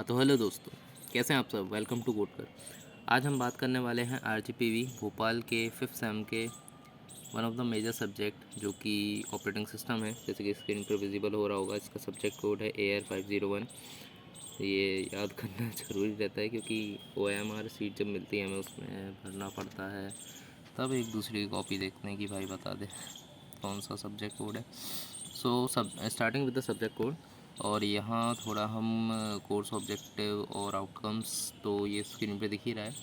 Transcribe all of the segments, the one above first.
हाँ तो हेलो दोस्तों, कैसे हैं आप सब। Welcome to Codekar. आज हम बात करने वाले हैं आरजीपीवी भोपाल के फिफ्थ सेम के one of the major subject जो कि ऑपरेटिंग सिस्टम है। जैसे कि स्क्रीन पर विजिबल हो रहा होगा, इसका सब्जेक्ट कोड है AR501। ये याद करना ज़रूरी रहता है क्योंकि OMR सीट जब मिलती है हमें उसमें भरना पड़ता है, तब एक दूसरे की कॉपी देखते हैं कि भाई बता दे कौन सा सब्जेक्ट कोड है। सो सब starting with the subject code. और यहाँ थोड़ा हम कोर्स ऑब्जेक्टिव और आउटकम्स तो ये स्क्रीन पे दिख ही रहा है,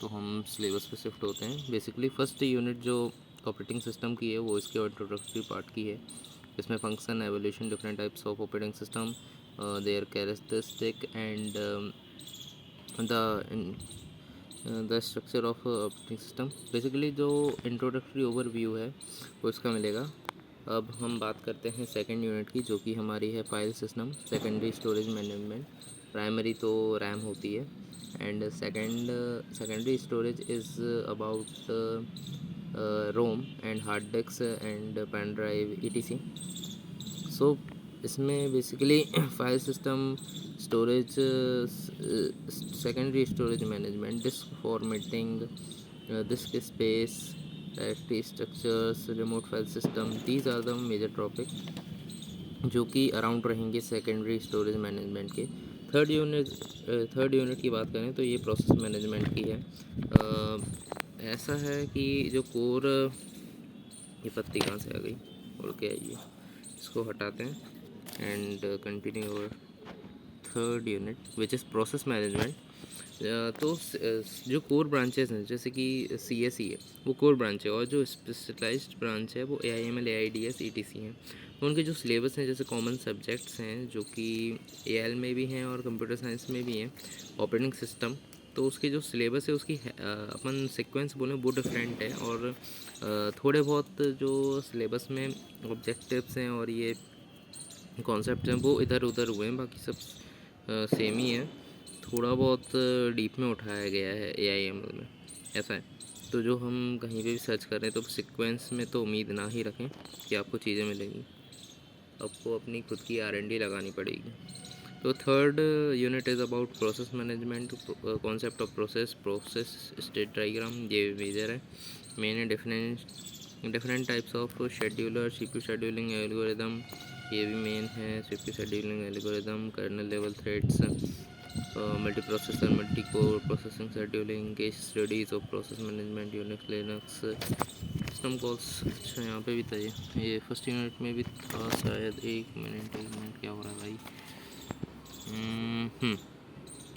तो हम सिलेबस पे शिफ्ट होते हैं। बेसिकली फ़र्स्ट यूनिट जो ऑपरेटिंग सिस्टम की है वो इसके इंट्रोडक्टरी पार्ट की है। इसमें function, evolution, different types of operating system, there characteristic and the structure of operating system. Basically जो इंट्रोडक्टरी ओवरव्यू है वो इसका मिलेगा। अब हम बात करते हैं सेकंड यूनिट की, जो कि हमारी है file system, secondary storage management. Primary तो रैम होती है and secondary storage is about ROM and hard disk and pen drive ETC। So इसमें basically file system, storage, secondary storage management, disk formatting, disk space, directory structures, remote file system, these are the major topic जो कि around रहेंगे secondary storage management के। Third unit की बात करें तो ये प्रोसेस मैनेजमेंट की है। ऐसा है कि जो कोर, ये पत्ती कहाँ से आ गई, उड़ के आई है, इसको हटाते हैं एंड कंटिन्यू और third unit which is process management. तो जो कोर ब्रांचेस हैं जैसे कि CSE है वो कोर ब्रांच है, और जो स्पेशलाइज्ड ब्रांच है वो AIML, AIDS, ETC हैं। तो उनके जो सिलेबस हैं जैसे कॉमन सब्जेक्ट्स हैं जो कि AL में भी हैं और कंप्यूटर साइंस में भी हैं, ऑपरेटिंग सिस्टम, तो उसके जो सिलेबस है उसकी अपन सीक्वेंस बोलें वो डिफरेंट है। और थोड़े बहुत जो सिलेबस में ऑब्जेक्टिव्स हैं और ये कॉन्सेप्ट हैं वो इधर उधर हुए हैं, बाकी सब सेम ही है। थोड़ा बहुत डीप में उठाया गया है AIML में, ऐसा है। तो जो हम कहीं पे भी सर्च करें तो सीक्वेंस में तो उम्मीद ना ही रखें कि आपको चीज़ें मिलेंगी, आपको अपनी खुद की R&D लगानी पड़ेगी। तो third unit is about process management, concept of process state diagram, ये मेजर है। मेन है different types of scheduler, CPU scheduling algorithm, ये भी मेन है। CPU scheduling algorithm, kernel level threads, multi processor, multi core processing scheduling, case studies of process management, Unix, Linux, system calls. अच्छा यहाँ पे भी था, ये फर्स्ट यूनिट में भी था शायद। एक मिनट क्या हो रहा है भाई।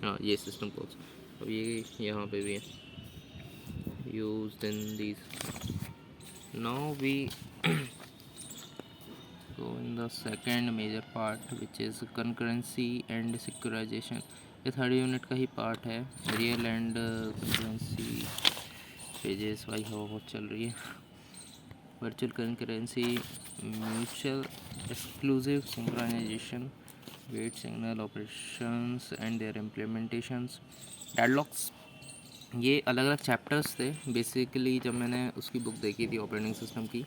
हाँ, ये सिस्टम कॉल्स, अब ये यहाँ पे भी है, used in these. Now we go in the second major part which is concurrency and securization। ये थर्ड यूनिट का ही पार्ट है। रियल एंड कंकरेंसी पेजेस, भाई हवा बहुत चल रही है। Virtual concurrency, mutual exclusive synchronisation, wait signal operations and their implementations, deadlocks. ये अलग अलग चैप्टर्स थे बेसिकली जब मैंने उसकी बुक देखी थी ऑपरेटिंग सिस्टम की।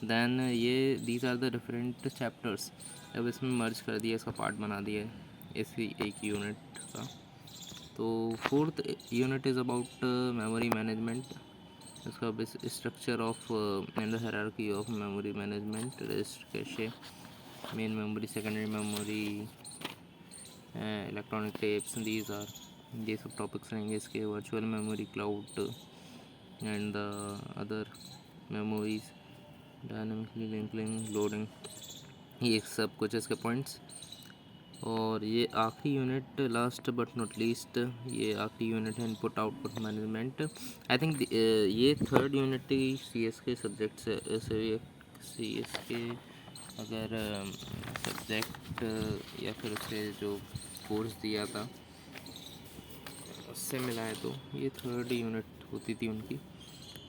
देन ये these are the different chapters, अब इसमें मर्ज कर दिया, इसका पार्ट बना दिया है इसी एक यूनिट का। तो fourth unit is about memory management, इसका structure of and the hierarchy of memory management, register, cache, main memory, secondary memory, electronic tapes, these are, ये सब टॉपिक्स रहेंगे इसके। Virtual memory, cloud and the other memories, dynamically linking, loading, ये सब कुछ इसके points. और ये आखिरी unit, last but not least, ये आखिरी यूनिट है input output management. I think ये थर्ड यूनिट ही CS के सब्जेक्ट से CS के अगर सब्जेक्ट या फिर उसके जो कोर्स दिया था उससे मिला है तो ये थर्ड यूनिट होती थी उनकी।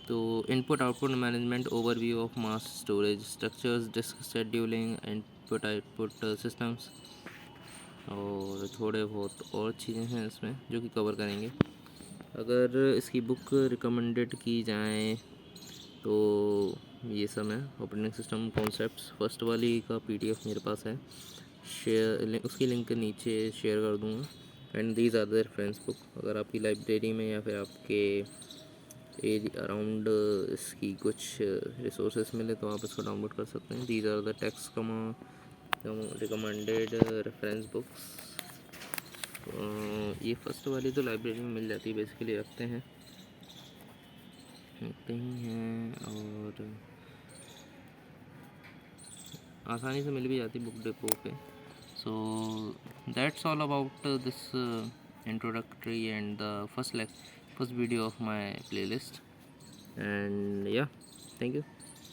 तो input output management, overview of mass storage structures, disk scheduling, input output systems, और थोड़े बहुत और चीज़ें हैं इसमें जो कि कवर करेंगे। अगर इसकी बुक रिकमेंडेड की जाए तो ये सब है, ऑपरेटिंग सिस्टम कॉन्सेप्ट्स। फर्स्ट वाली का PDF मेरे पास है, उसकी लिंक नीचे शेयर कर दूँगा। And these are the reference book. अगर आपकी लाइब्रेरी में या फिर आपके अराउंड इसकी कुछ रिसोर्सेस मिले तो आप इसको डाउनलोड कर सकते हैं। These are the text recommended reference books. ये फर्स्ट वाली तो लाइब्रेरी में मिल जाती है, बेसिकली रखते हैं और आसानी से मिल भी जाती बुक डिपो पे। So that's all about this introductory and the first video of my playlist, and या थैंक यू।